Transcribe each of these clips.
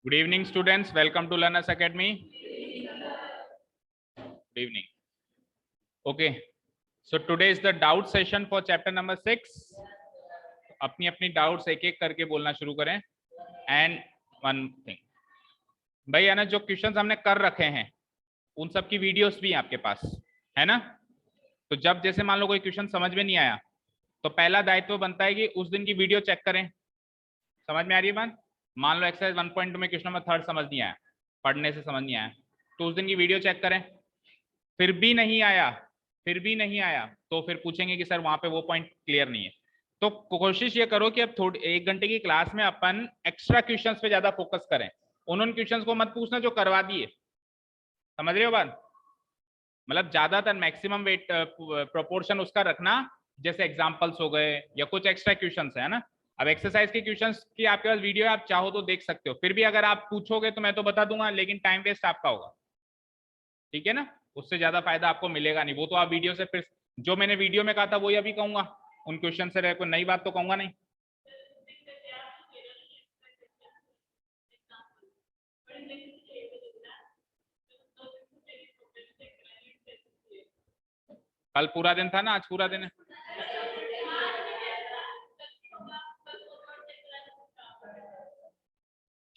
Good evening, students. Welcome to Learners Academy. Good evening. Okay. So today is the doubt session for chapter number 6. अपनी अपनी doubts एक एक करके बोलना शुरू करें. And one thing, भाई है ना, जो क्वेश्चंस हमने कर रखे हैं उन सब की वीडियोस भी आपके पास है ना. तो जब जैसे मान लो कोई क्वेश्चन समझ में नहीं आया तो पहला दायित्व बनता है कि उस दिन की वीडियो चेक करें. समझ में आ रही है बात. मान लो एक्सरसाइज 1.2 में क्वेश्चन नंबर 3 समझ नहीं आया, पढ़ने से समझ नहीं आया, तो उस दिन की वीडियो चेक करें. फिर भी नहीं आया तो फिर पूछेंगे कि सर वहां पे वो पॉइंट क्लियर नहीं है. तो कोशिश ये करो कि अब थोड़ी 1 घंटे की क्लास में अपन एक्स्ट्रा क्वेश्चंस पे ज्यादा फोकस करें. उन क्वेश्चंस को मत पूछना जो करवा दिए. समझ रहे हो बात. मतलब ज्यादातर मैक्सिमम वेट प्रोपोर्शन उसका रखना, जैसे एग्जांपल्स हो गए या कुछ एक्स्ट्रा क्वेश्चंस है ना. अब एक्सरसाइज के क्वेश्चंस की आपके पास वीडियो है, आप चाहो तो देख सकते हो. फिर भी अगर आप पूछोगे तो मैं तो बता दूंगा, लेकिन टाइम वेस्ट आपका होगा. ठीक है ना. उससे ज्यादा फायदा आपको मिलेगा नहीं. वो तो आप वीडियो से फिर जो मैंने वीडियो में कहा था वही अभी कहूंगा. उन क्वेश्चन से कोई नई बात तो कहूंगा नहीं. कल पूरा दिन था ना, आज पूरा दिन है.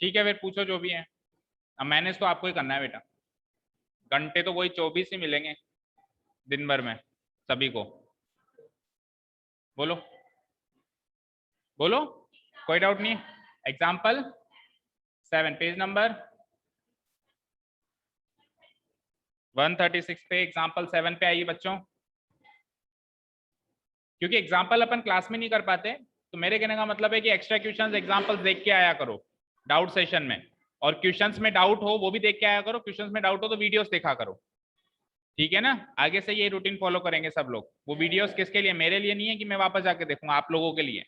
ठीक है, फिर पूछो जो भी है. अब मैनेज तो आपको ही करना है बेटा. घंटे तो वही 24 ही मिलेंगे दिन भर में सभी को. बोलो बोलो, कोई डाउट नहीं. एग्जाम्पल 7 पेज नंबर 136 पे एग्जाम्पल 7 पे आइए बच्चों. क्योंकि एग्जाम्पल अपन क्लास में नहीं कर पाते, तो मेरे कहने का मतलब है कि एक्स्ट्रा क्वेश्चंस एग्जाम्पल्स देख के आया करो डाउट सेशन में. और क्वेश्चंस में डाउट हो वो भी देख के आया करो. क्वेश्चंस में डाउट हो तो वीडियोस देखा करो. ठीक है ना. आगे से ये रूटीन फॉलो करेंगे सब लोग. वो वीडियोस किसके लिए, मेरे लिए नहीं है कि मैं वापस जाके देखूंगा, आप लोगों के लिए.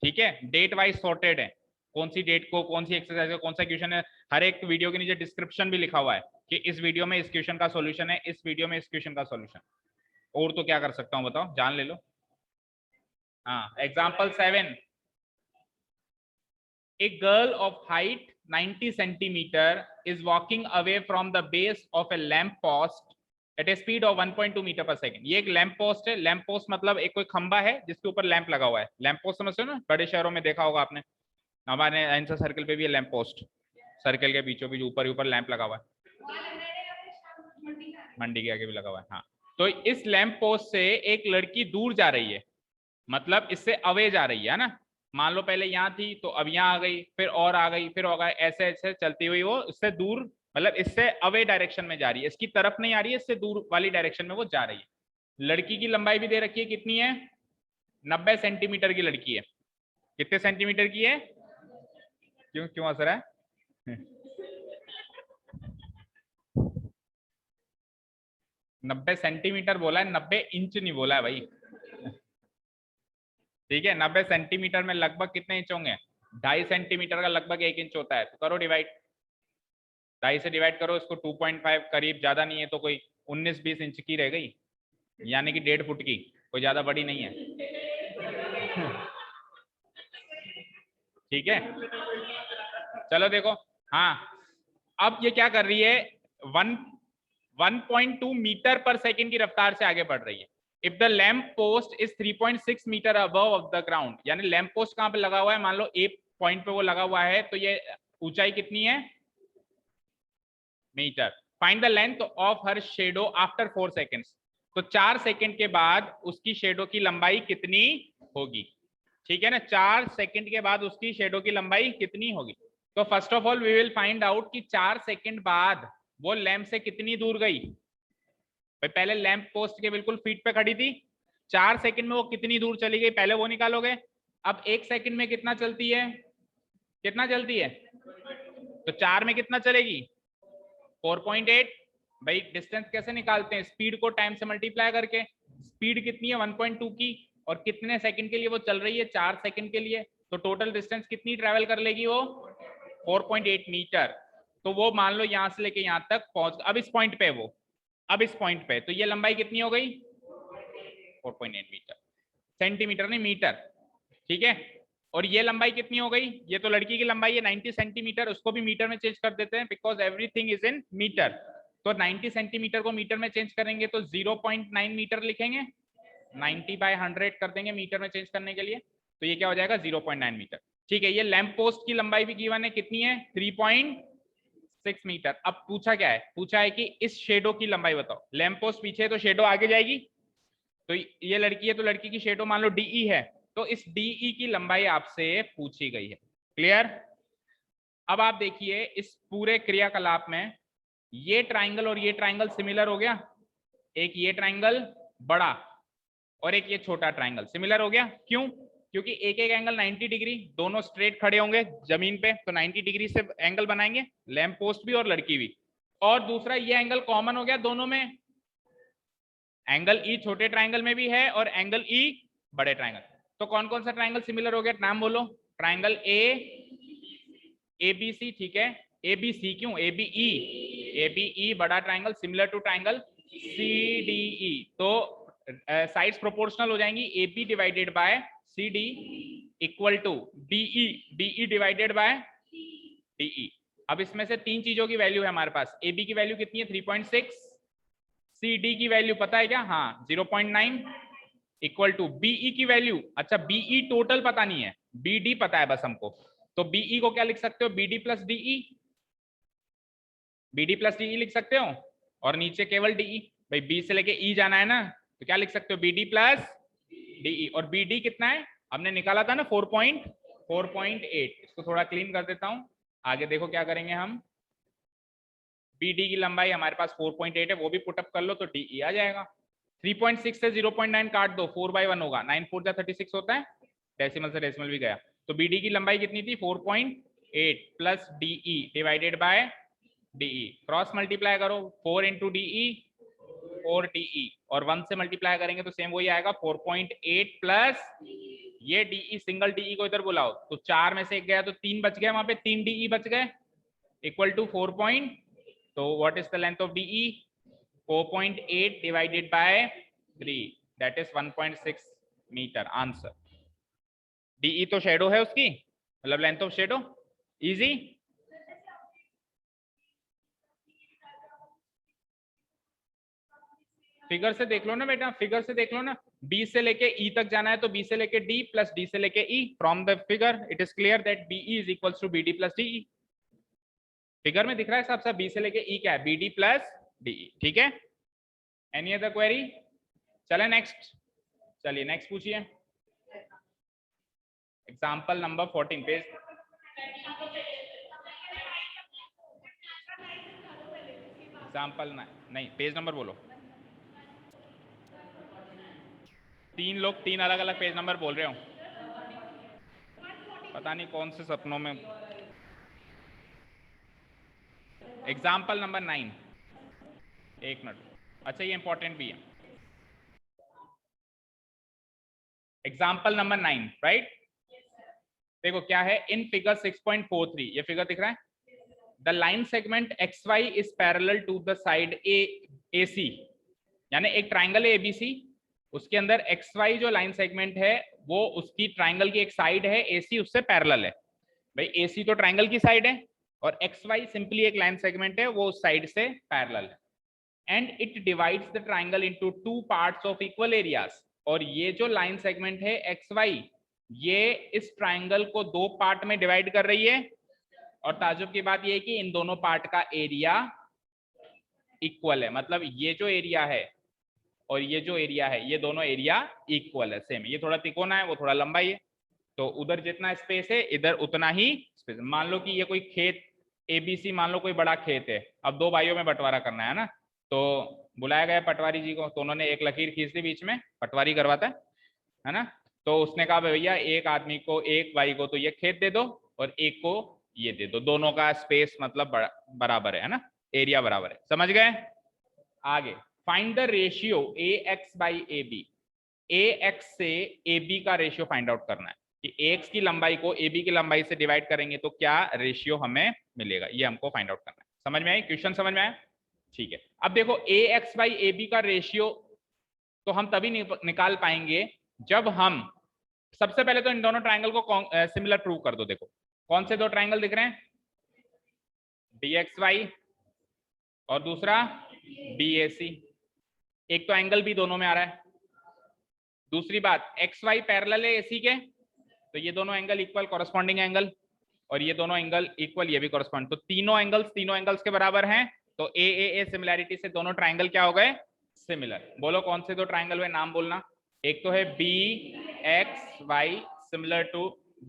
ठीक है. डेट वाइज सॉर्टेड है, कौन सी डेट को कौन सी एक्सरसाइज का कौन सा क्वेश्चन है. हर एक वीडियो के नीचे डिस्क्रिप्शन भी लिखा हुआ है कि इस वीडियो में इस क्वेश्चन का सॉल्यूशन है, इस वीडियो में इस क्वेश्चन का सॉल्यूशन. और तो क्या कर सकता हूँ बताओ, जान ले लो. हाँ, example 7. A girl of height 90 centimeter is walking away from the base of a lamp post at a speed of 1.2 metre पर सेकंड. ये एक लैंप पोस्ट है. लैंप पोस्ट मतलब एक कोई खंबा है जिसके ऊपर लैंप लगा हुआ है. लैंप पोस्ट समझते हो ना, बड़े शहरों में देखा होगा आपने. हमारे आंसर सर्कल पे भी है लैंप पोस्ट. सर्कल के बीचों बीच ऊपर ऊपर लैंप लगा हुआ है. मंडी के आगे भी लगा हुआ है. हाँ, तो इस लैंप पोस्ट से एक लड़की दूर जा रही है, मतलब इससे अवे जा रही है ना. मान लो पहले यहाँ थी तो अब यहाँ आ गई, फिर और आ गई, फिर होगा, ऐसे ऐसे चलती हुई वो इससे दूर, मतलब इससे अवे डायरेक्शन में जा रही है. इसकी तरफ नहीं आ रही है, इससे दूर वाली डायरेक्शन में वो जा रही है. लड़की की लंबाई भी दे रखी है, कितनी है, 90 सेंटीमीटर की लड़की है. कितने सेंटीमीटर की है, क्यों क्यों हंस रहा है. 90 सेंटीमीटर बोला है, 90 इंच नहीं बोला है भाई. ठीक है. 90 सेंटीमीटर में लगभग कितने इंच होंगे, 2.5 सेंटीमीटर का लगभग 1 इंच होता है. तो करो डिवाइड, 2.5 से डिवाइड करो इसको. 2.5 करीब, ज्यादा नहीं है तो कोई 19-20 इंच की रह गई, यानी कि 1.5 फुट की, कोई ज्यादा बड़ी नहीं है. ठीक है, चलो देखो. हाँ, अब ये क्या कर रही है, 1.2 मीटर पर सेकंड की रफ्तार से आगे बढ़ रही है. If the lamp post is 3.6 meter above of the ground, यानी लैंप पोस्ट कहां पे लगा हुआ है, मान लो ए पॉइंट पे वो लगा हुआ है, तो ये ऊंचाई कितनी है, metre. Find the length of her shadow after 4 seconds. तो 4 सेकंड के बाद उसकी शेडो की लंबाई कितनी होगी. ठीक है ना. 4 सेकंड के बाद उसकी शेडो की लंबाई कितनी होगी. तो first of all we will find out कि 4 सेकंड बाद वो लैंप से कितनी दूर गई. भाई पहले लैंप पोस्ट के बिल्कुल फीट पे खड़ी थी, 4 सेकंड में वो कितनी दूर चली गई, पहले वो निकालोगे. अब 1 सेकंड में कितना चलती है, कितना चलती है, तो 4 में कितना चलेगी, 4.8. भाई डिस्टेंस कैसे निकालते हैं, स्पीड को टाइम से मल्टीप्लाई करके. स्पीड कितनी है 1.2 की, और कितने सेकंड के लिए वो चल रही है, 4 सेकंड के लिए. तो टोटल डिस्टेंस कितनी ट्रेवल कर लेगी वो, 4.8 मीटर. तो वो मान लो यहां से लेके यहां तक पहुंच, अब इस पॉइंट पे वो, अब इस पॉइंट पे, तो ये लंबाई कितनी हो गई, 4.8 मीटर. सेंटीमीटर नहीं, मीटर. ठीक है. और ये लंबाई कितनी हो गई, ये तो लड़की की लंबाई है 90 सेंटीमीटर, उसको भी मीटर में चेंज कर देते हैं because everything is in metre. तो 90 सेंटीमीटर को मीटर में चेंज करेंगे तो 0.9 मीटर लिखेंगे, 90 बाय 100 कर देंगे मीटर में चेंज करने के लिए, तो ये क्या हो जाएगा 0.9 मीटर। ठीक है, ये लैंप पोस्ट की लंबाई भी गिवन है, कितनी है 3.6 मीटर। अब पूछा क्या है, पूछा है कि इस शेडो की लंबाई बताओ। लैंप पोस्ट पीछे है तो शेडो आगे जाएगी, तो ये लड़की है तो लड़की की शेडो मान लो डीई है, तो इस डीई की लंबाई आपसे पूछी गई है। क्लियर। अब आप देखिए इस पूरे क्रियाकलाप में ये ट्राइंगल और ये ट्राइंगल सिमिलर हो गया, एक ये ट्राइंगल बड़ा और एक ये छोटा ट्राइंगल सिमिलर हो गया। क्यों, क्योंकि एक एक एंगल 90 डिग्री, दोनों स्ट्रेट खड़े होंगे जमीन पे, तो 90 डिग्री से एंगल बनाएंगे, लैंप पोस्ट भी और लड़की भी। और दूसरा ये एंगल कॉमन हो गया दोनों में, एंगल ई छोटे ट्राइंगल में भी है और एंगल ई बड़े ट्राइंगल। तो कौन कौन सा ट्राइंगल सिमिलर हो गया, नाम बोलो। ट्राइंगल ए बी सी, ठीक है, ए बी सी क्यों, ए बी ई बड़ा triangle similar to triangle C D E. तो साइड्स प्रोपोर्शनल हो जाएंगी, A B divided by C D equal to DE divided by DE. अब इसमें से तीन चीजों की वैल्यू है हमारे पास, ए बी की वैल्यू कितनी है 3.6, सी डी की वैल्यू पता है क्या, हाँ 0.9 इक्वल टू बीई की वैल्यू, अच्छा बीई टोटल पता नहीं है, बी डी पता है बस हमको, तो बीई को क्या लिख सकते हो, B D plus DE, B D plus DE लिख सकते हो, और नीचे केवल डीई, भाई बी से लेके ई जाना है ना, तो क्या लिख सकते हो बी डी प्लस डीई। और बी डी कितना है, हमने निकाला था ना 4.8, इसको थोड़ा क्लीन कर देता हूं, आगे देखो क्या करेंगे हम। बीडी की लंबाई हमारे पास 4.8 है, वो भी पुटअप कर लो तो डीई आ जाएगा। 3.6 से 0.9 काट दो, 4/1 होगा, 9 4 36 होता है, डेसिमल से डेसिमल भी गया, तो बीडी की लंबाई कितनी थी 4.8 plus DE divided by DE, cross multiply करो 4 इंटू डीई 4 डीई, और 1 से मल्टीप्लाई करेंगे तो सेम वही आएगा 4.8 प्लस ये डीई, सिंगल डीई को इधर बुलाओ, तो 4 में से एक गया तो 3 बच गए, वहां पे 3 डीई बच गए इक्वल टू 4. तो what is the length of DE? 4.8 divided by 3, that is 1.6 metre answer. DE तो शेडो है उसकी, मतलब length of shadow, easy. Figure से देख लो ना बेटा, फिगर से देख लो ना, B से लेके E तक जाना है तो B से लेके D प्लस D से लेके E, from the figure it is clear that BE is equals to BD plus DE। Figure में दिख रहा है साहब साहब, बी से लेके ई क्या है, बी डी प्लस डीई, ठीक है। एनी अदर क्वेरी, चले नेक्स्ट, चलिए नेक्स्ट पूछिए, एग्जाम्पल नंबर 14 पेज, एग्जाम्पल नहीं पेज नंबर बोलो, तीन लोग तीन अलग अलग पेज नंबर बोल रहे हो, पता नहीं कौन से सपनों में। एग्जाम्पल नंबर 9, एक मिनट, अच्छा ये इंपॉर्टेंट भी है, एग्जाम्पल नंबर 9 राइट। देखो क्या है, इन फिगर 6.43, ये फिगर दिख रहा है, the line segment X Y is parallel to the side A C, यानी एक ट्राइंगल है एबीसी, उसके अंदर एक्स वाई जो लाइन सेगमेंट है वो उसकी ट्राइंगल की एक साइड है, एसी उससे पैरेलल है, भाई एसी तो ट्राइंगल की साइड है और एक्स वाई सिंपली एक लाइन सेगमेंट है, वो उस साइड से पैरेलल है, and it divides the triangle into 2 parts of equal areas. और ये जो लाइन सेगमेंट है एक्स वाई, ये इस ट्राइंगल को 2 पार्ट में डिवाइड कर रही है, और ताजुब की बात ये है कि इन दोनों पार्ट का एरिया इक्वल है, मतलब ये जो एरिया है और ये जो एरिया है ये दोनों एरिया इक्वल है, सेम, ये थोड़ा तिकोना है वो थोड़ा लंबाई है, तो उधर जितना स्पेस है इधर उतना ही स्पेस। मान लो कि ये कोई खेत एबीसी, मान लो कोई बड़ा खेत है, अब 2 भाइयों में बंटवारा करना है ना, तो बुलाया गया पटवारी जी को, तो उन्होंने एक लकीर खींच दी बीच में, पटवारी करवाता है ना, तो उसने कहा भैया एक आदमी को, एक भाई को तो ये खेत दे दो और एक को ये दे दो, दोनों का स्पेस मतलब बराबर है ना, एरिया बराबर है, समझ गए। आगे find the ratio A X by A B, A X से ए बी का रेशियो फाइंड आउट करना है कि ए एक्स की लंबाई को ए बी की लंबाई से डिवाइड करेंगे तो क्या रेशियो हमें मिलेगा, ये हमको फाइंड आउट करना है। समझ में आई, क्वेश्चन समझ में आया, ठीक है। अब देखो ए एक्स बाई ए बी का रेशियो तो हम तभी निकाल पाएंगे जब हम सबसे पहले तो इन दोनों ट्राइंगल को सिमिलर प्रूव कर दो। देखो कौन से दो ट्राइंगल दिख रहे हैं, BXY और दूसरा BAC। एक तो एंगल भी दोनों में आ रहा है। दूसरी बात XY पैरेलल है AC के, तो ये दोनों एंगल इक्वल कॉरस्पॉन्डिंग एंगल, और ये दोनों एंगल इक्वल, ये भी कॉरस्पॉन्ड, तो तीनों एंगल्स के बराबर हैं। तो ए सिमिलैरिटी से दोनों ट्राइंगल क्या हो गए, सिमिलर। बोलो कौन से दो ट्राइंगल हुए, नाम बोलना। एक तो है BXY similar to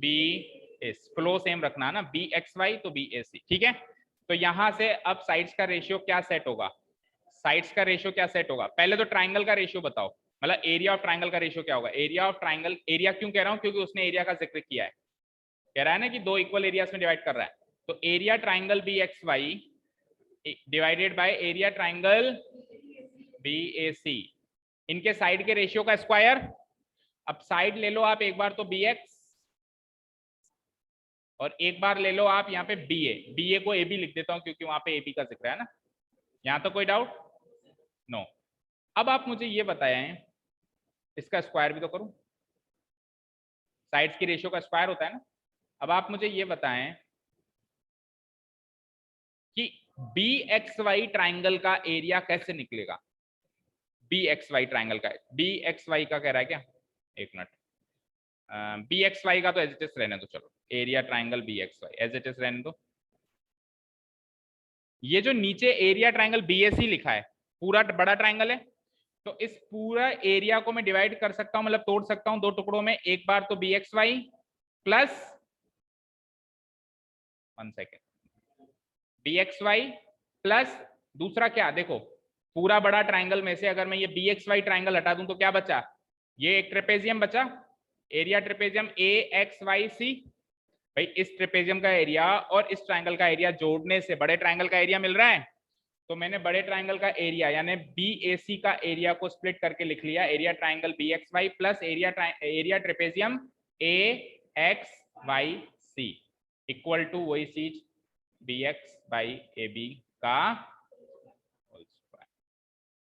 BAC, flow same रखना ना, BXY तो BAC, ठीक है। तो यहां से अब साइड्स का रेशियो क्या सेट होगा, साइड्स का रेशियो क्या सेट होगा, पहले तो ट्राइंगल का रेशियो बताओ, मतलब एरिया ऑफ ट्राइंगल का रेशियो क्या होगा। एरिया ऑफ ट्राइंगल, एरिया क्यों कह रहा हूं, क्योंकि उसने एरिया का जिक्र किया है, कह रहा है ना कि दो इक्वल एरियाज में डिवाइड कर रहा है। तो area triangle BXY divided by area triangle BAC, इनके साइड के रेशियो का स्क्वायर। अब साइड ले लो आप, एक बार तो BX और एक बार ले लो आप यहाँ पे BA को AB लिख देता हूं क्योंकि वहां पे AB का जिक्र है ना। यहां तो कोई डाउट नो। अब आप मुझे ये बताएं, इसका स्क्वायर भी तो करूं, साइड्स की रेशियो का स्क्वायर होता है ना। अब आप मुझे ये बताएं कि BXY ट्राइंगल का एरिया कैसे निकलेगा। BXY ट्राइंगल का, BXY का कह रहा है क्या, एक मिनट, BXY का तो एज इट इज रहने दो, चलो area triangle BXY as it is रहने दो। ये जो नीचे एरिया ट्राइंगल BAC लिखा है, पूरा बड़ा ट्राइंगल है, तो इस पूरा एरिया को मैं डिवाइड कर सकता हूं, मतलब तोड़ सकता हूं दो टुकड़ों में। एक बार तो BXY plus, 1 second, BXY plus दूसरा क्या, देखो पूरा बड़ा ट्राइंगल में से अगर मैं ये BXY ट्राइंगल हटा दूं तो क्या बचा, ये एक ट्रेपेजियम बचा, एरिया ट्रेपेजियम AXYC। भाई इस ट्रेपेजियम का एरिया और इस ट्राइंगल का एरिया जोड़ने से बड़े ट्राइंगल का एरिया मिल रहा है, तो मैंने बड़े ट्राइंगल का एरिया यानी BAC का एरिया को स्प्लिट करके लिख लिया, area triangle BXY plus area trapezium AXYC equal to वही चीज BX/AB का होल स्क्वायर।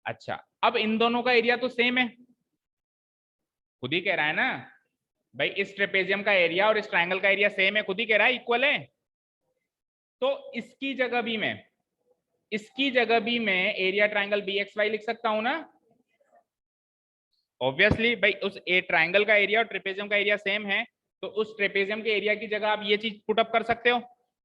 अच्छा, अब इन दोनों का एरिया तो सेम है, खुद ही कह रहा है ना भाई, इस ट्रेपेजियम का एरिया और इस ट्राइंगल का एरिया सेम है, खुद ही कह रहा है इक्वल है। तो इसकी जगह भी मैं एरिया ट्राइंगल BXY लिख सकता हूं ना, ऑब्वियसली भाई उस ट्राइंगल का एरिया और ट्रेपेजियम का एरिया सेम है, तो उस ट्रेपेजियम के एरिया की जगह आप ये चीज पुट अप कर सकते हो।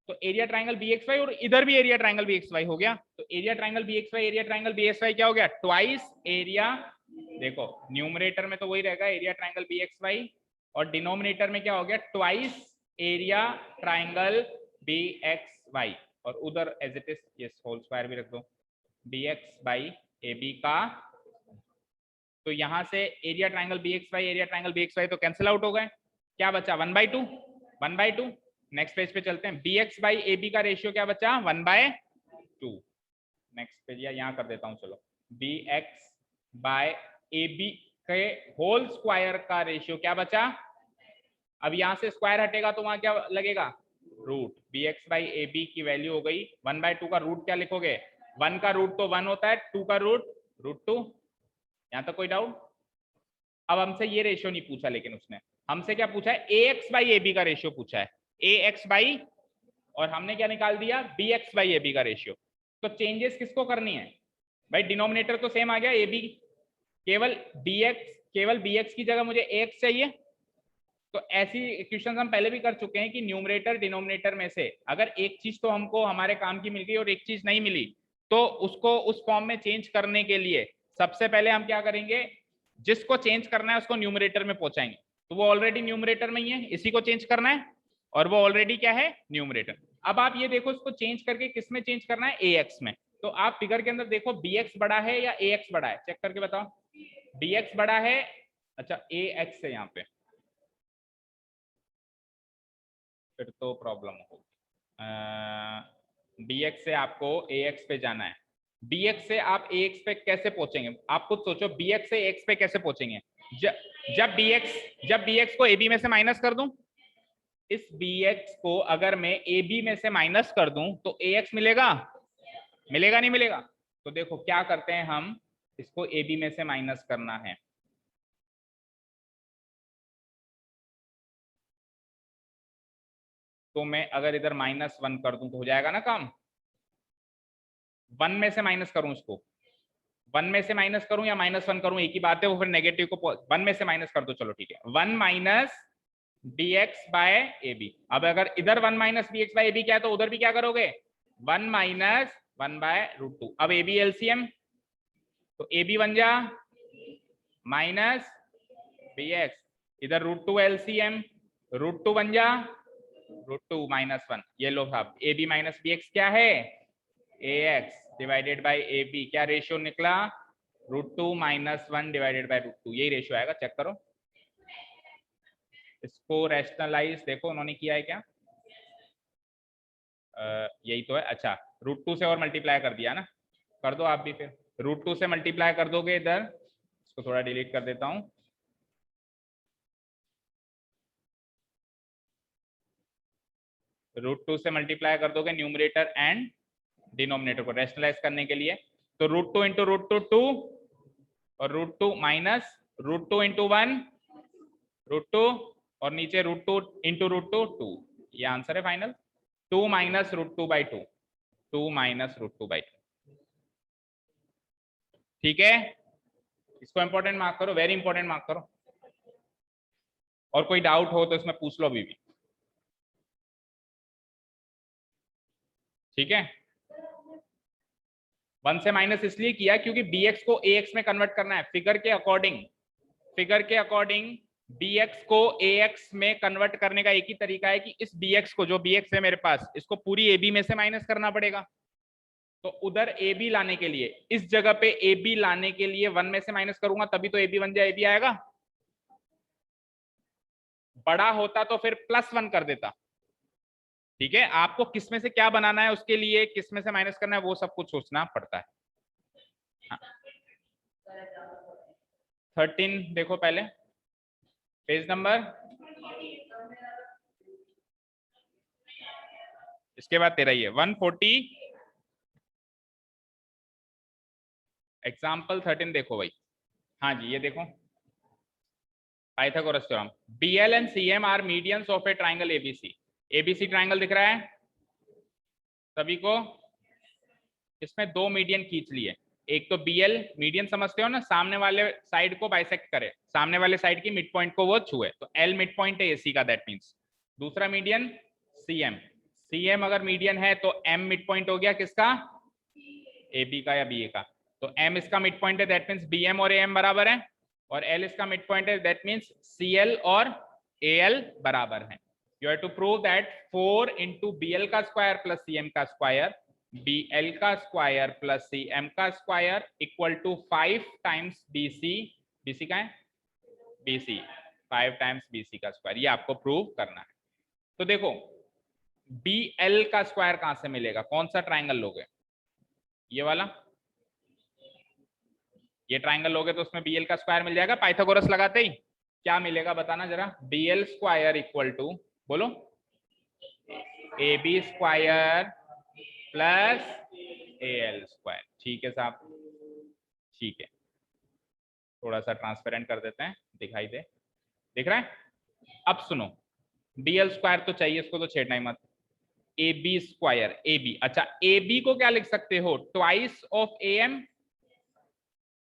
तो एरिया ट्राइंगल BXY और इधर भी एरिया ट्राइंगल BXY हो गया, तो area triangle BXY area triangle BXY क्या हो गया, ट्वाइस एरिया। देखो न्यूमरेटर में तो वही रहेगा एरिया ट्राइंगल BXY, और डिनोमिनेटर में क्या हो गया, ट्वाइस एरिया ट्राइंगल BXY, और उधर एज इट इज ये होल स्क्वायर भी रख दो BX/AB का। तो यहां से एरिया ट्राइंगल BXY तो कैंसिल आउट हो गए, क्या बचा 1/2। नेक्स्ट पेज पे चलते हैं, BX/AB का रेशियो क्या बचा 1/2। नेक्स्ट पेज या यहाँ कर देता हूँ, चलो BX/AB के होल स्क्वायर का रेशियो क्या बचा। अब यहां से स्क्वायर हटेगा तो वहां क्या लगेगा, रूट। BX/AB की वैल्यू हो गई 1/2 का रूट क्या लिखोगे, 1 का रूट तो 1 होता है, 2 का रूट √2। यहां तक कोई डाउट। अब हमसे ये रेशियो नहीं पूछा, लेकिन उसने हमसे क्या पूछा है, AX/AB का रेशियो पूछा है, AX बाई, और हमने क्या निकाल दिया BX/AB का रेशियो। तो चेंजेस किसको करनी है भाई, डिनोमिनेटर तो सेम आ गया AB, केवल BX की जगह मुझे AX चाहिए। तो ऐसी इक्वेशन हम पहले भी कर चुके हैं कि न्यूमरेटर डिनोमिनेटर में से अगर एक चीज तो हमको हमारे काम की मिल गई और एक चीज नहीं मिली, तो उसको उस फॉर्म में चेंज करने के लिए सबसे पहले हम क्या करेंगे, जिसको चेंज करना है उसको न्यूमरेटर में पहुंचाएंगे। तो वो ऑलरेडी न्यूमरेटर में ही है, इसी को चेंज करना है, और वो ऑलरेडी क्या है, न्यूमरेटर। अब आप ये देखो, इसको चेंज करके किस में चेंज करना है, AX में। तो आप फिगर के अंदर देखो BX बड़ा है या AX बड़ा है, चेक करके बताओ। BX बड़ा है, अच्छा AX है यहाँ पे, फिर तो प्रॉब्लम होगी। BX से आपको AX पे जाना है, BX से आप AX पे कैसे पहुंचेंगे, आप खुद सोचो, BX से AX पे कैसे पहुंचेंगे। जब BX को AB में से माइनस कर दूं, इस BX को अगर मैं AB में से माइनस कर दूं तो AX मिलेगा, नहीं मिलेगा। तो देखो क्या करते हैं हम, इसको AB में से माइनस करना है, तो मैं अगर इधर -1 कर दूं तो हो जाएगा ना काम। 1 में से माइनस करूं इसको, 1 में से माइनस करूं या -1 करूं एक ही बात है, वो फिर नेगेटिव को 1 में से माइनस कर दो, चलो ठीक है। 1 माइनस dx बाय AB। अब अगर इधर 1 माइनस dx बाय AB क्या है तो उधर भी क्या करोगे 1 माइनस 1 बाय √2। अब AB एलसीएम तो AB बन जा माइनस bx, इधर √2 एलसीएम √2 बन जा √2 -1। ये लो साहब AB माइनस bx क्या है ax डिवाइडेड बाय AB, क्या रेशियो निकला √2 -1 डिवाइडेड बाय √2, यही रेशियो आएगा, चेक करो इसको रैशनलाइज, देखो उन्होंने किया है क्या, यही तो है। अच्छा √2 से और मल्टीप्लाई कर दिया ना, कर दो आप भी फिर, √2 से मल्टीप्लाई कर दोगे इधर, इसको थोड़ा डिलीट कर देता हूं, √2 से मल्टीप्लाई कर दोगे न्यूमरेटर एंड डिनोमिनेटर को रैशनलाइज करने के लिए, तो √2 इंटू √2 2 और √2 माइनस √2 इंटू 1 √2 और नीचे √2 इंटू √2 2, ये आंसर है final. 2 minus √2 by 2, 2 minus √2 by 2, ठीक है। इसको इंपॉर्टेंट मार्क करो, वेरी इंपॉर्टेंट मार्क करो, और कोई डाउट हो तो इसमें पूछ लो अभी भी, ठीक है। 1 से माइनस इसलिए किया क्योंकि bx को ax में कन्वर्ट करना है, फिगर के अकॉर्डिंग bx को ax में कन्वर्ट करने का एक ही तरीका है कि इस bx को, जो bx है मेरे पास, इसको पूरी ab में से माइनस करना पड़ेगा। तो उधर ab लाने के लिए, इस जगह पे ab लाने के लिए 1 में से माइनस करूंगा तभी तो ab बन जाए, ab आएगा। बड़ा होता तो फिर +1 कर देता, ठीक है। आपको किस में से क्या बनाना है, उसके लिए किस में से माइनस करना है वो सब कुछ सोचना पड़ता है। हाँ। 13 देखो पहले, पेज नंबर, इसके बाद तेरा ही है 140, एग्जाम्पल 13 देखो भाई। हाँ जी ये देखो, Pythagoras theorem, BL and CM are medians of a triangle ABC। ABC triangle दिख रहा है सभी को, इसमें दो मीडियन खींच लिए, एक तो BL मीडियन समझते हो ना, सामने वाले साइड को बाइसेक्ट करे, सामने वाले साइड की मिड पॉइंट को वो छुए, तो L मिड पॉइंट है AC का, दैट मींस। दूसरा मीडियन CM अगर मीडियन है तो M मिड पॉइंट हो गया किसका, AB का या BA का, तो M इसका मिड पॉइंट है, दैट मींस BM और AM बराबर है, और L इसका मिड पॉइंट है, दैट मींस CL और AL बराबर है। You have to prove that 4 into BL का स्क्वायर प्लस CM का स्क्वायर, BL का स्क्वायर प्लस CM का square equal to 5 times BC का है, BC 5 टाइम्स BC का स्क्वायर, ये आपको प्रूव करना है। तो देखो BL का स्क्वायर कहां से मिलेगा, कौन सा ट्राइंगल लोगे, ये वाला, ये ट्राइंगल लोगे तो उसमें BL का स्क्वायर मिल जाएगा, पाइथागोरस लगाते ही क्या मिलेगा बताना जरा, BL स्क्वायर इक्वल टू, बोलो, AB square plus AL square, ठीक है साहब, ठीक है। थोड़ा सा ट्रांसपेरेंट कर देते हैं, दिखाई दे, दिख रहा है। अब सुनो, BL स्क्वायर तो चाहिए, इसको तो छेड़ना ही मत, AB स्क्वायर, AB, अच्छा AB को क्या लिख सकते हो, ट्वाइस ऑफ AM,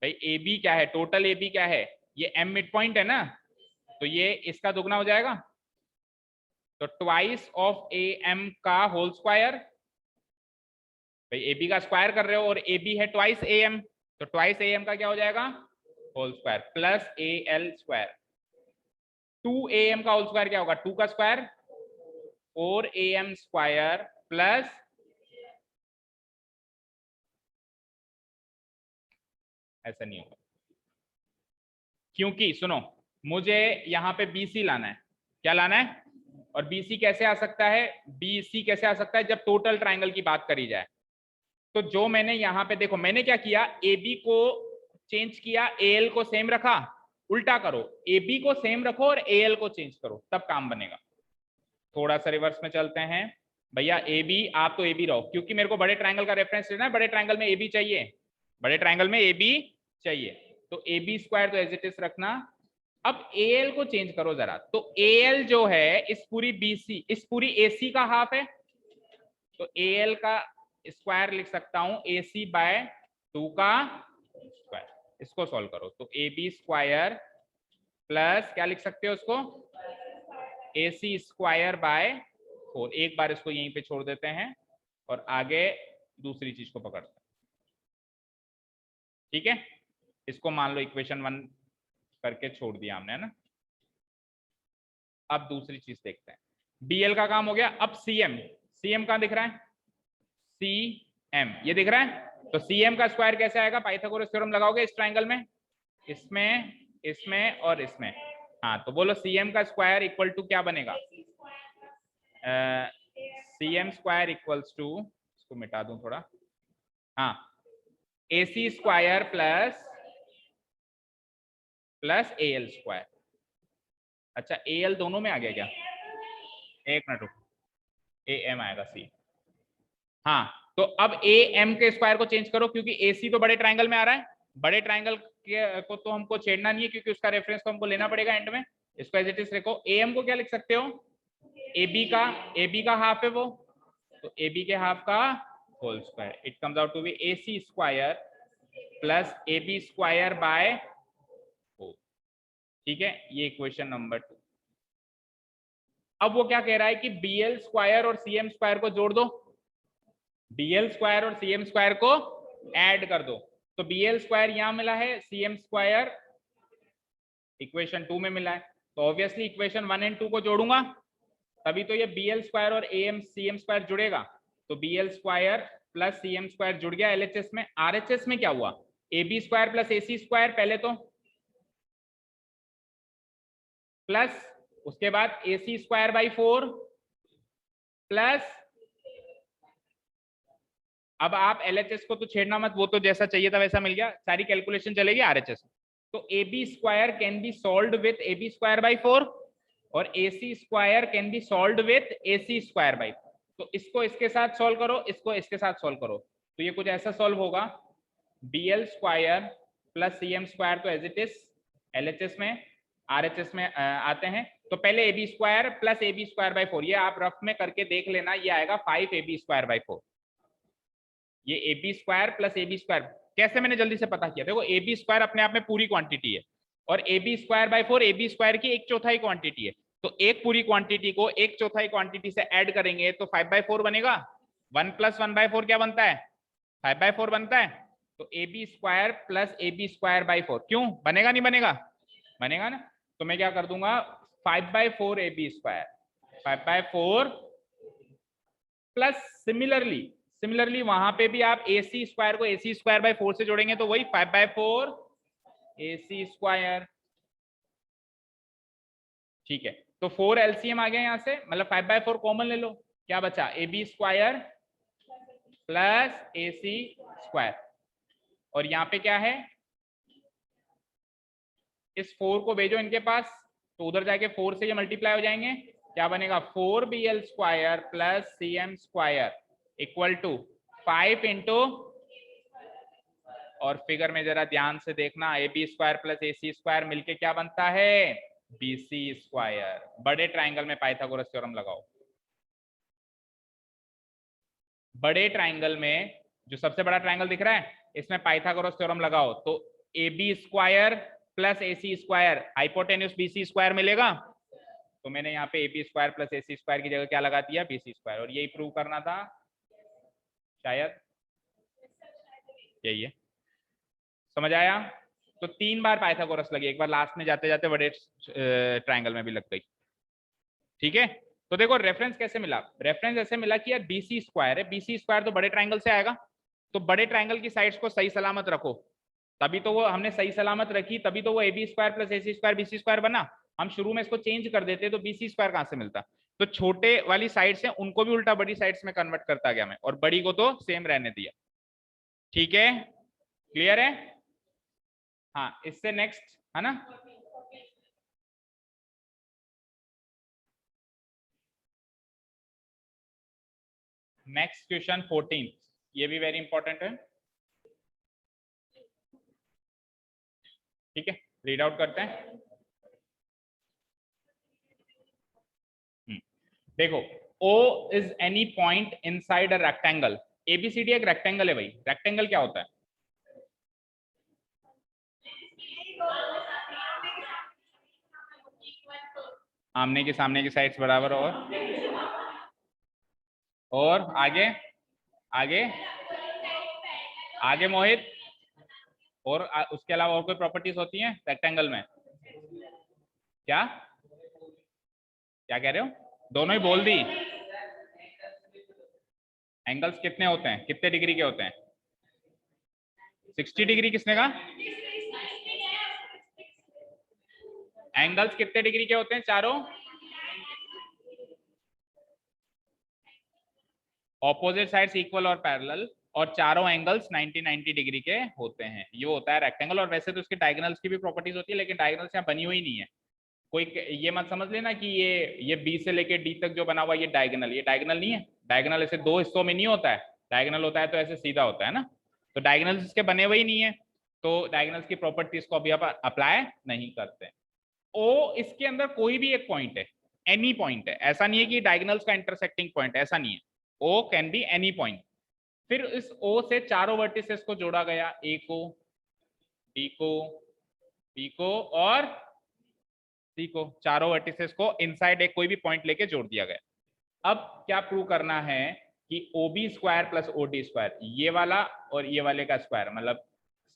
भाई AB क्या है, टोटल AB क्या है, ये M मिड पॉइंट है ना, तो ये इसका दुगना हो जाएगा, तो ट्वाइस ऑफ AM का होल स्क्वायर, भाई AB का स्क्वायर कर रहे हो और AB है ट्वाइस AM, तो ट्वाइस AM का क्या हो जाएगा whole square plus AL square, 2AM का होल स्क्वायर क्या होगा, 2 का स्क्वायर 4AM स्क्वायर प्लस, ऐसा नहीं होगा क्योंकि सुनो, मुझे यहाँ पे BC लाना है, क्या लाना है, और BC कैसे आ सकता है, BC कैसे आ सकता है जब टोटल ट्राइंगल की बात करी जाए, तो जो मैंने यहाँ पे देखो, मैंने क्या किया, AB को चेंज किया, AL को सेम रखा, उल्टा करो, AB को सेम रखो और AL को चेंज करो, तब काम बनेगा। थोड़ा सा रिवर्स में चलते हैं भैया, AB आप तो AB रहो, क्योंकि मेरे को बड़े ट्राइंगल का रेफरेंस लेना है, बड़े ट्राइंगल में AB चाहिए, बड़े ट्राइंगल में AB चाहिए, तो AB स्क्वायर तो एज इट इज रखना, अब एल को चेंज करो जरा, तो एल जो है इस पूरी बीसी, इस पूरी एसी का हाफ है, तो एल का स्क्वायर लिख सकता हूं AC बाय 2 का स्क्वायर। इसको सॉल्व करो तो AB स्क्वायर प्लस क्या लिख सकते हो उसको, AC स्क्वायर बाय 4। एक बार इसको यहीं पे छोड़ देते हैं और आगे दूसरी चीज को पकड़ते हैं। ठीक है, इसको मान लो इक्वेशन 1 करके छोड़ दिया हमने, है ना। अब दूसरी चीज देखते हैं, BL का काम हो गया। अब CM, CM कहां दिख रहा है, CM ये दिख रहा है, तो CM का स्क्वायर कैसे आएगा, पाइथागोरस थ्योरम लगाओगे इस ट्राइंगल में, इसमें, इसमें और इसमें। हाँ तो बोलो CM का स्क्वायर इक्वल टू क्या बनेगा, CM स्क्वायर इक्वल्स टू, इसको मिटा दूं थोड़ा, हाँ AC square plus AL square. अच्छा AL दोनों में आ गया क्या, एक मिनट रुको, AM आएगा C। हाँ तो अब AM के स्क्वायर को चेंज करो, क्योंकि AC तो बड़े ट्राइंगल में आ रहा है, बड़े ट्राइंगल को तो हमको छेड़ना नहीं है, क्योंकि उसका रेफरेंस तो हमको लेना पड़ेगा एंड में। इसको एज इट इज रखो। AM को क्या लिख सकते हो, AB का हाफ है वो, तो AB के हाफ का whole square, it comes out to be AC square plus AB square by 4। ठीक है, ये इक्वेशन नंबर 2। अब वो क्या कह रहा है कि BL स्क्वायर और CM स्क्वायर को जोड़ दो, BL स्क्वायर और CM स्क्वायर को ऐड कर दो। तो BL स्क्वायर यहां मिला है, CM स्क्वायर इक्वेशन 2 में मिला है, तो ऑब्वियसली इक्वेशन 1 एंड 2 को जोड़ूंगा, तभी तो ये BL स्क्वायर और CM स्क्वायर जुड़ेगा। तो BL square plus CM square जुड़ गया LHS में। RHS में क्या हुआ, AB square plus AC square पहले तो, प्लस उसके बाद AC स्क्वायर बाई 4 प्लस, अब आप LHS को तो छेड़ना मत, वो तो जैसा चाहिए था वैसा मिल गया, सारी कैलकुलेशन चलेगी RHS। तो AB square can be solved with AB square by 4 और AC square can be solved with AC square by 4। तो इसको इसके साथ सॉल्व करो, इसको इसके साथ सॉल्व करो, तो ये कुछ ऐसा सॉल्व होगा, BL square plus CM square तो एज इट इज LHS में, RHS में आते हैं। तो पहले AB square plus AB square by 4, ये आप रफ में करके देख लेना, ये आएगा 5AB स्क्वायर बाई 4। ये AB square plus AB square कैसे मैंने जल्दी से पता किया, देखो AB स्क्वायर अपने आप में पूरी क्वांटिटी है और AB square by 4 AB square की 1/4 क्वांटिटी है, तो एक पूरी क्वांटिटी को 1/4 क्वांटिटी से ऐड करेंगे तो 5/4 बनेगा। 1 प्लस 1/4 क्या बनता है, 5/4 बनता है। तो AB square plus AB square by 4, क्यों बनेगा, नहीं बनेगा, बनेगा ना। तो मैं क्या कर दूंगा 5/4 AB स्क्वायर, 5/4 प्लस सिमिलरली वहां पे भी आप AC स्क्वायर को AC स्क्वायर बाई 4 से जोड़ेंगे तो वही 5/4 AC स्क्वायर। ठीक है, तो 4 LCM आ गया यहां से, मतलब 5/4 कॉमन ले लो, क्या बचा AB square plus AC square, और यहाँ पे क्या है, इस 4 को भेजो इनके पास, तो उधर जाके 4 से ये मल्टीप्लाई हो जाएंगे, क्या बनेगा 4BL square plus CM square equal to 5 into, और फिगर में जरा ध्यान से देखना, AB square plus AC square मिलके क्या बनता है, BC स्क्वायर। बड़े ट्राइंगल में पाइथागोरस थ्योरम लगाओ, बड़े ट्राइंगल में जो सबसे बड़ा ट्राइंगल दिख रहा है इसमें पाइथागोरस थ्योरम लगाओ, तो AB square plus AC square hypotenuse BC square मिलेगा। तो मैंने यहाँ पे AB square plus AC square की जगह क्या लगा दिया, BC स्क्वायर, और यही प्रूव करना था, शायद यही है। समझ आया, तो 3 बार पाइथागोरस लगी, एक बार लास्ट में जाते जाते बड़े ट्राइंगल में भी लग गई। ठीक है, तो देखो रेफरेंस कैसे मिला, रेफरेंस ऐसे मिला कि यार BC स्क्वायर है, BC स्क्वायर तो बड़े ट्राइंगल से आएगा, तो बड़े ट्राइंगल की साइड्स को सही सलामत रखो, तभी तो वो हमने सही सलामत रखी, तभी तो वो AB square plus AC square BC square बना। हम शुरू में इसको चेंज कर देते तो BC स्क्वायर कहां से मिलता, तो छोटे वाली साइड्स हैं उनको भी उल्टा बड़ी साइड्स में कन्वर्ट करता गया मैं, और बड़ी को तो सेम रहने दिया। ठीक है, क्लियर है, हाँ इससे नेक्स्ट है ना, नेक्स्ट क्वेश्चन 14, ये भी वेरी इंपॉर्टेंट है। ठीक है, रीड आउट करते हैं। देखो O is any point inside a rectangle. ABCD एक रेक्टेंगल है भाई। रेक्टेंगल क्या होता है? आमने के सामने की साइड्स बराबर। और आगे आगे आगे मोहित। और उसके अलावा और कोई प्रॉपर्टीज होती हैं रेक्टेंगल में? क्या क्या कह रहे हो? दोनों ही बोल दी। एंगल्स कितने होते हैं, कितने डिग्री के होते हैं? 60 डिग्री। किसने कहा? एंगल्स कितने डिग्री के होते हैं चारों? ऑपोजिट साइड्स इक्वल और पैरेलल, और चारों एंगल्स 90 डिग्री के होते हैं। ये होता है रेक्टेंगल। और वैसे तो इसके डायगोनल्स की भी प्रॉपर्टीज होती है, लेकिन डायगोनल्स यहाँ बनी हुई नहीं है। कोई ये मत समझ लेना कि ये बी से लेके डी तक जो बना हुआ ये डायगोनल। ये डायगोनल नहीं है। डायगोनल ऐसे दो हिस्सों में नहीं होता है। डायगोनल होता है तो ऐसे सीधा होता है ना। तो डायगोनल्स इसके बने हुए ही नहीं है, तो डायगोनल्स की प्रॉपर्टीज को अभी आप अप्लाई नहीं करते। ओ इसके अंदर कोई भी एक पॉइंट है, एनी पॉइंट है। ऐसा नहीं है कि डायगोनल्स का इंटरसेक्टिंग पॉइंट, ऐसा नहीं है। ओ कैन बी एनी पॉइंट। फिर इस ओ से चारों वर्टिसेस को जोड़ा गया, ए को, डी को, बी को और सी को। चारों वर्टिसेस को इनसाइड एक कोई भी पॉइंट लेके जोड़ दिया गया। अब क्या प्रूव करना है कि O B square plus O D square, ये वाला और ये वाले का स्क्वायर, मतलब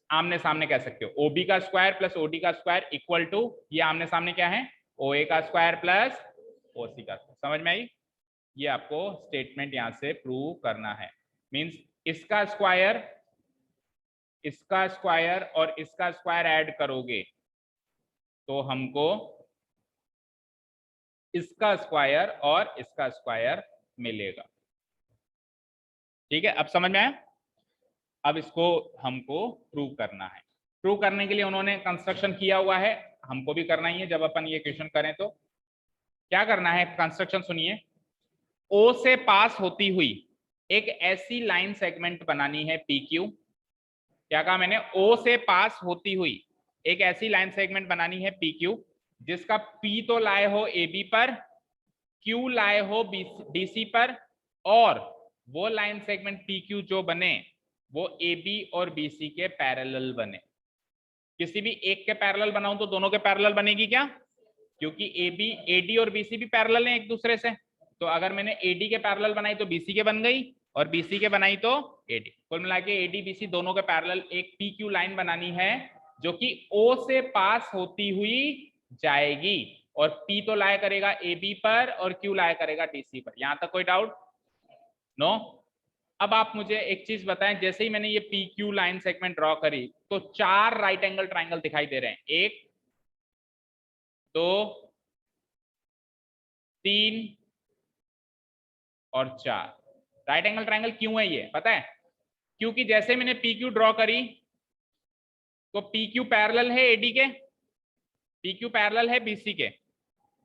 आमने सामने कह सकते हो। ओ बी का स्क्वायर प्लस ओ डी का स्क्वायर इक्वल टू, ये आमने सामने क्या है, ओ ए का स्क्वायर प्लस ओ सी का स्क्वायर। समझ में आई? ये आपको स्टेटमेंट यहां से प्रूव करना है। मींस इसका स्क्वायर और इसका स्क्वायर ऐड करोगे तो हमको इसका स्क्वायर और इसका स्क्वायर मिलेगा। ठीक है, अब समझ में आया? अब इसको हमको प्रूव करना है। प्रूव करने के लिए उन्होंने कंस्ट्रक्शन किया हुआ है, हमको भी करना ही है। जब अपन ये क्वेश्चन करें तो क्या करना है, कंस्ट्रक्शन सुनिए। ओ से पास होती हुई एक ऐसी लाइन सेगमेंट बनानी है पी क्यू। क्या कहा मैंने? ओ से पास होती हुई एक ऐसी लाइन सेगमेंट बनानी है पी क्यू, जिसका पी तो लाए हो ए बी पर, क्यू लाए हो डी सी पर, और वो लाइन सेगमेंट पी क्यू जो बने वो ए बी और बी सी के पैरेलल बने। किसी भी एक के पैरेलल बनाऊं तो दोनों के पैरेलल बनेगी क्या? क्योंकि ए बी, ए डी और बी सी भी पैरेलल हैं एक दूसरे से। तो अगर मैंने ए डी के पैरेलल बनाई तो बी सी के बन गई, और बी सी के बनाई तो ए डी। कुल मिला के ए डी बी सी दोनों के पैरेलल एक पी क्यू लाइन बनानी है, जो कि ओ से पास होती हुई जाएगी। और पी तो लाया करेगा ए बी पर और क्यू लाया करेगा डी सी पर। यहां तक कोई डाउट? नो? अब आप मुझे एक चीज बताएं, जैसे ही मैंने ये P Q line segment draw करी तो चार राइट एंगल ट्राइंगल दिखाई दे रहे हैं। एक, दो, तीन और चार। राइट एंगल ट्राइंगल क्यों है ये पता है? क्योंकि जैसे मैंने पी क्यू ड्रॉ करी तो पी क्यू पैरेलल है एडी के, पी क्यू पैरेलल है बीसी के,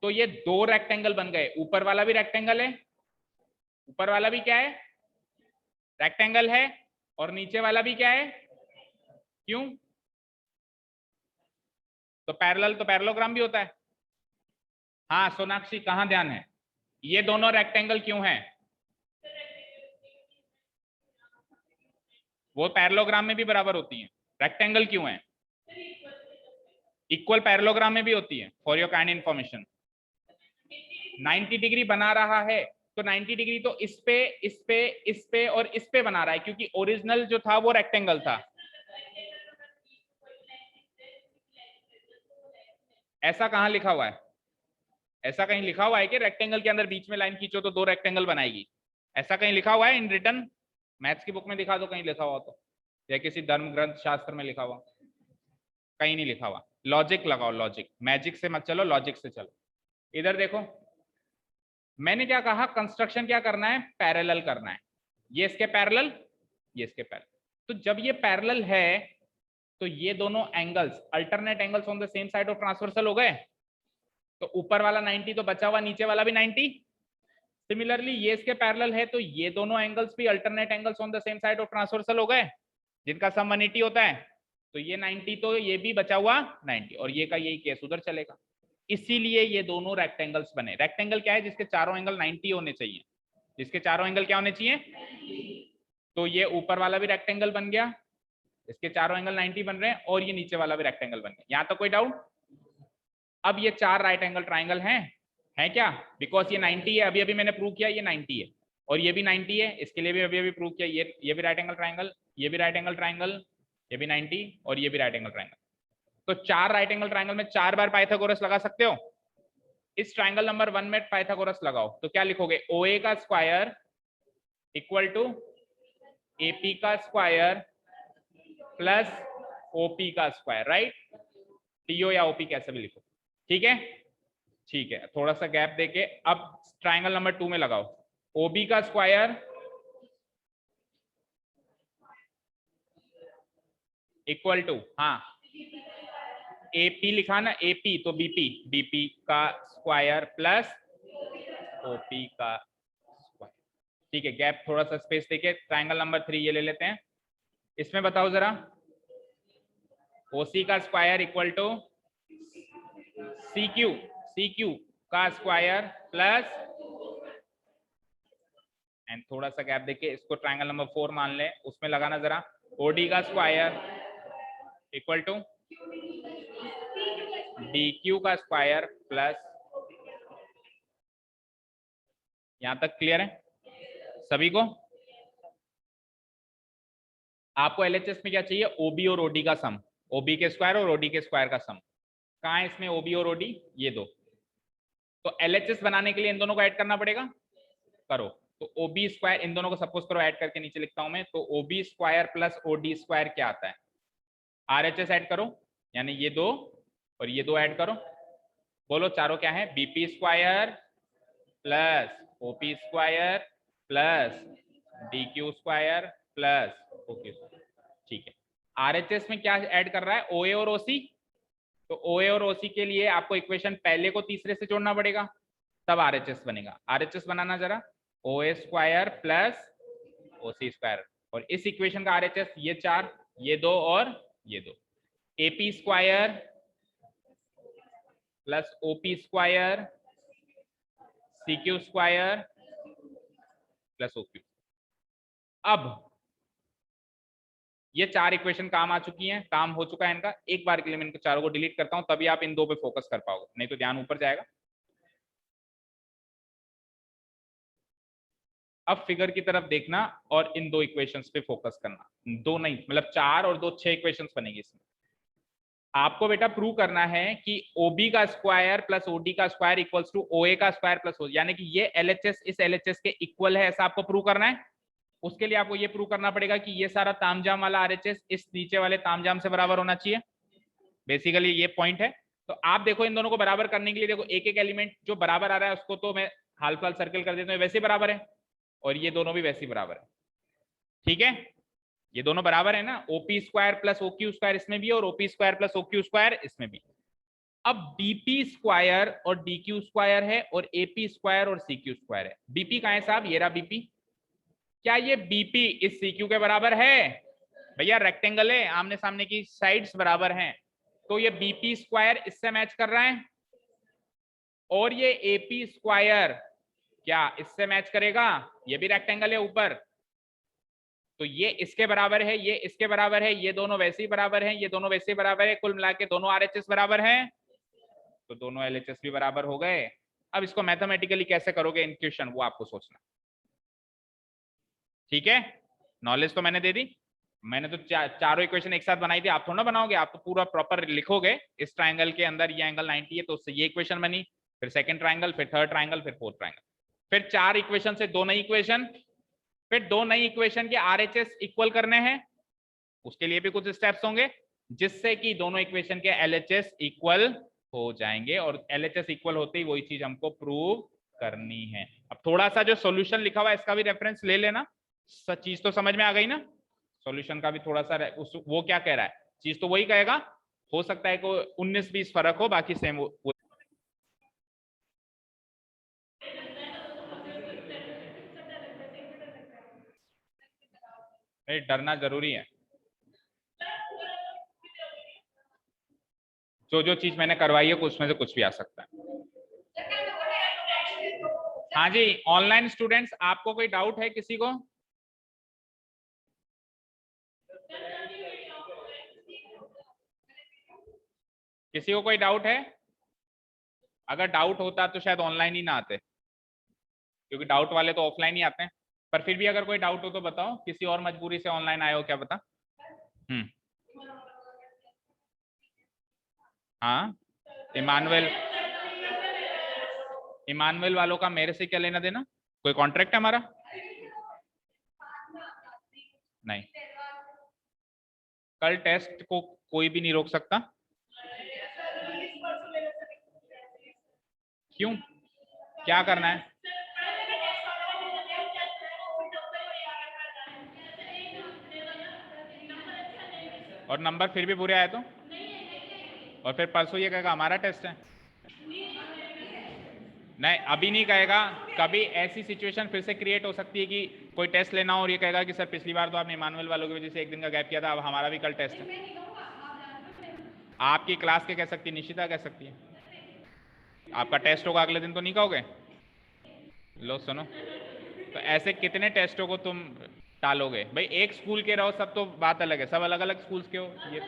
तो ये दो रेक्टेंगल बन गए। ऊपर वाला भी रेक्टेंगल है, ऊपर वाला भी क्या है, रेक्टेंगल है, और नीचे वाला भी क्या है, क्यों? तो पैरेललोग्राम भी होता है। हाँ सोनाक्षी, कहाँ ध्यान है? ये दोनों रेक्टेंगल क्यों हैं? वो पैरेललोग्राम में भी बराबर होती हैं। रेक्टेंगल क्यों है? इक्वल पैरेललोग्राम में भी होती है। For your kind information, 90 degree बना रहा है तो 90 डिग्री तो इस पे, इस पे, इस पे और इस पे बना रहा है, क्योंकि ओरिजिनल जो था वो रेक्टेंगल था। ऐसा कहाँ लिखा हुआ है? ऐसा कहीं लिखा हुआ है कि रेक्टेंगल के अंदर बीच में लाइन खींचो तो दो रेक्टेंगल बनाएगी? ऐसा कहीं लिखा हुआ है इन रिटन? मैथ्स की बुक में दिखा दो कहीं लिखा हुआ तो, या किसी धर्म ग्रंथ शास्त्र में लिखा हुआ। कहीं नहीं लिखा हुआ। लॉजिक लगाओ, लॉजिक, मैजिक से मत चलो, लॉजिक से चलो। इधर देखो, मैंने क्या कहा, कंस्ट्रक्शन क्या करना है, पैरेलल करना है। ये इसके पैरेलल, ये इसके पैरेलल। तो जब ये पैरेलल है तो ये दोनों angles alternate angles on the same side of transversal हो गए। तो ऊपर वाला 90 तो बचा हुआ, नीचे वाला भी 90। सिमिलरली ये इसके पैरेलल है तो ये दोनों एंगल्स भी alternate angles on the same side of transversal हो गए, जिनका सम 180 होता है। तो ये 90 तो ये भी बचा हुआ 90, और ये का यही केस उधर चलेगा। इसीलिए ये दोनों रेक्टेंगल्स बने। रेक्टेंगल क्या है? जिसके चारों एंगल 90 होने चाहिए। जिसके चारों एंगल क्या होने चाहिए? तो ये ऊपर वाला भी रेक्टेंगल बन गया, इसके चारों एंगल 90 बन रहे हैं, और ये नीचे वाला भी रेक्टेंगल बन गया। यहां तक कोई डाउट? अब ये 4 राइट एंगल ट्राइंगल हैं, है क्या? बिकॉज ये 90 है, अभी अभी मैंने प्रूव किया ये 90 है, और ये भी 90 है, इसके लिए भी अभी अभी प्रूव किया ये भी राइट एंगल ट्राइंगल, ये भी राइट एंगल ट्राइंगल, ये भी 90 और ये भी राइट एंगल ट्राइंगल। तो 4 राइट एंगल ट्राइंगल में 4 बार पाइथागोरस लगा सकते हो। इस ट्राइंगल नंबर 1 में पाइथागोरस लगाओ तो क्या लिखोगे? OA का स्क्वायर इक्वल टू AP का स्क्वायर प्लस OP का स्क्वायर, राइट? TO या OP कैसे भी लिखो, ठीक है? ठीक है, थोड़ा सा गैप देके अब ट्राइंगल नंबर 2 में लगाओ। OB का स्क्वायर इक्वल टू, हाँ AP लिखा ना, AP तो BP का स्क्वायर प्लस OP का स्क्वायर। ठीक है, गैप थोड़ा सा स्पेस देके ट्राइंगल नंबर 3 ये ले लेते हैं। इसमें बताओ जरा, OC का स्क्वायर इक्वल टू CQ का स्क्वायर प्लस, एंड थोड़ा सा गैप देके इसको ट्राइंगल नंबर 4 मान ले, उसमें लगाना जरा, OD का स्क्वायर इक्वल टू DQ का स्क्वायर प्लस। यहां तक क्लियर है सभी को? आपको LHS में क्या चाहिए? OB और OD का सम, OB के स्क्वायर और OD के स्क्वायर का सम। कहाँ है इसमें OB और OD? ये दो। तो LHS बनाने के लिए इन दोनों को ऐड करना पड़ेगा, करो। तो OB स्क्वायर, इन दोनों को सपोज करो ऐड करके नीचे लिखता हूं मैं, तो OB square plus OD square क्या आता है? RHS ऐड करो, यानी ये दो और ये दो ऐड करो। बोलो चारों क्या है? BP square plus OP square plus DQ square plus OQ square, ठीक है। RHS में क्या ऐड कर रहा है? OA और OC। तो OA और OC के लिए आपको इक्वेशन पहले को तीसरे से जोड़ना पड़ेगा, तब RHS बनेगा। RHS बनाना जरा, OA square plus OC square, और इस इक्वेशन का RHS ये 4, ये 2 और ये 2। AP square plus OP square CQ square plus OQ। अब ये 4 इक्वेशन काम आ चुकी हैं, काम हो चुका है इनका। एक बार के लिए मैं इनको चारों को डिलीट करता हूं, तभी आप इन दो पे फोकस कर पाओगे, नहीं तो ध्यान ऊपर जाएगा। अब फिगर की तरफ देखना और इन दो इक्वेशंस पे फोकस करना। दो नहीं, मतलब 4 और 2 6 इक्वेशंस बनेगी इसमें। आपको बेटा प्रूव करना है कि OB का स्क्वायर प्लस OD का स्क्वायर इक्वल्स टू OA का स्क्वायर प्लस OD, यानी कि ये LHS इस LHS के इक्वल है, ऐसा आपको प्रूव करना है। उसके लिए आपको ये प्रूव करना पड़ेगा कि ये सारा तामझाम वाला RHS इस नीचे वाले तामझाम से बराबर होना चाहिए। बेसिकली ये पॉइंट है। तो आप देखो इन दोनों को बराबर करने के लिए, देखो एक एक एलिमेंट जो बराबर आ रहा है उसको तो मैं हाल फिलहाल सर्किल कर देता हूँ, वैसे बराबर है, और ये दोनों भी वैसे बराबर है, ठीक है। ये दोनों बराबर है ना, OP square plus OQ square इसमें भी और OP square plus OQ square इसमें भी। अब BP स्क्वायर और DQ स्क्वायर है और AP स्क्वायर और CQ स्क्वायर है। BP कहाँ है साहब? ये रहा BP। क्या ये BP इस CQ के बराबर है? भैया रेक्टेंगल है, आमने सामने की साइड्स बराबर हैं, तो ये BP स्क्वायर इससे मैच कर रहा है, और ये AP स्क्वायर क्या इससे मैच करेगा? ये भी रेक्टेंगल है ऊपर, तो ये इसके बराबर है, ये इसके बराबर है, ये दोनों वैसे ही बराबर हैं, ये दोनों वैसे ही बराबर है, कुल मिला के दोनों RHS बराबर हैं, तो दोनों LHS भी बराबर हो गए। अब इसको मैथमेटिकली कैसे करोगे इन क्वेश्चन, वो आपको सोचना, ठीक है। नॉलेज तो मैंने दे दी, मैंने तो चारों इक्वेशन एक साथ बनाई थी, आप थोड़ा ना बनाओगे, आप तो पूरा प्रॉपर लिखोगे। इस ट्राइंगल के अंदर ये एंगल 90 है तो उससे ये इक्वेशन बनी, फिर सेकंड ट्राइंगल, फिर थर्ड ट्राइंगल, फिर फोर्थ ट्राइंगल, फिर 4 इक्वेशन से 2 नई इक्वेशन, फिर 2 नई इक्वेशन के RHS इक्वल करने हैं, उसके लिए भी कुछ स्टेप्स होंगे, जिससे कि दोनों इक्वेशन के LHS इक्वल हो जाएंगे, और LHS इक्वल होते ही वही चीज हमको प्रूव करनी है। अब थोड़ा सा जो सॉल्यूशन लिखा हुआ है इसका भी रेफरेंस ले लेना, चीज तो समझ में आ गई ना। सॉल्यूशन का भी थोड़ा सा वो क्या कह रहा है, चीज तो वही कहेगा, हो सकता है को 19-20 फर्क हो, बाकी सेम वो। डरना जरूरी है, जो चीज मैंने करवाई है उसमें से कुछ भी आ सकता है। हाँ जी, ऑनलाइन स्टूडेंट्स, आपको कोई डाउट है किसी को? किसी को कोई डाउट है? अगर डाउट होता तो शायद ऑनलाइन ही ना आते, क्योंकि डाउट वाले तो ऑफलाइन ही आते हैं। पर फिर भी अगर कोई डाउट हो तो बताओ, किसी और मजबूरी से ऑनलाइन आए हो क्या पता। हाँ, इमानुएल वालों का मेरे से क्या लेना देना? कोई कॉन्ट्रैक्ट है हमारा? नहीं, कल टेस्ट को कोई भी नहीं रोक सकता। क्यों, क्या करना है? और नंबर फिर भी बुरे आए तो? और फिर परसों ये कहेगा हमारा टेस्ट है। नहीं, अभी नहीं कहेगा। कभी ऐसी सिचुएशन फिर से क्रिएट हो सकती है कि कोई टेस्ट लेना हो और ये कहेगा कि सर पिछली बार तो आपने इमानुएल वालों की वजह से एक दिन का गैप किया था, अब हमारा भी कल टेस्ट है। आपकी क्लास के कह सकती है, निशिता कह सकती है। आपका टेस्ट होगा अगले दिन तो नहीं कहोगे? लो सुनो, तो ऐसे कितने टेस्टों को तुम टालोगे भाई? एक स्कूल के रहो सब तो बात अलग है, सब अलग अलग स्कूल्स के हो ये।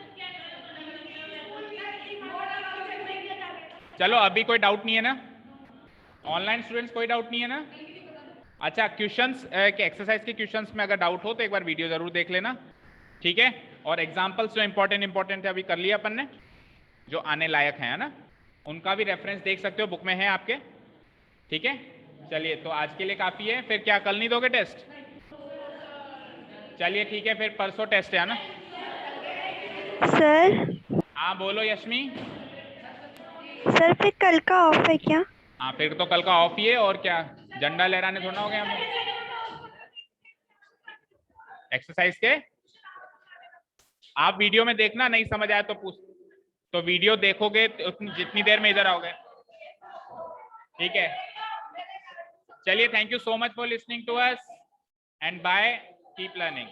चलो अभी कोई डाउट नहीं है ना? ऑनलाइन स्टूडेंट्स कोई डाउट नहीं है ना? अच्छा, क्वेश्चंस के एक्सरसाइज के क्वेश्चंस में अगर डाउट हो तो एक बार वीडियो जरूर देख लेना, ठीक है? और एग्जांपल्स जो इंपॉर्टेंट है अभी कर लिया अपन ने, जो आने लायक है ना, उनका भी रेफरेंस देख सकते हो, बुक में है आपके, ठीक है? चलिए, तो आज के लिए काफी है। फिर क्या कल नहीं दोगे टेस्ट? चलिए ठीक है, फिर परसों टेस्ट है ना? सर। हाँ बोलो यशमी। सर फिर कल का ऑफ है क्या? हाँ, फिर तो कल का ऑफ ही है, और क्या, झंडा लहराने थोड़ा हो गया हमें एक्सरसाइज के। आप वीडियो में देखना, नहीं समझ आया तो पूछ, तो वीडियो देखोगे तो जितनी देर में इधर आओगे, ठीक है? चलिए, thank you so much for listening to us and bye, keep learning.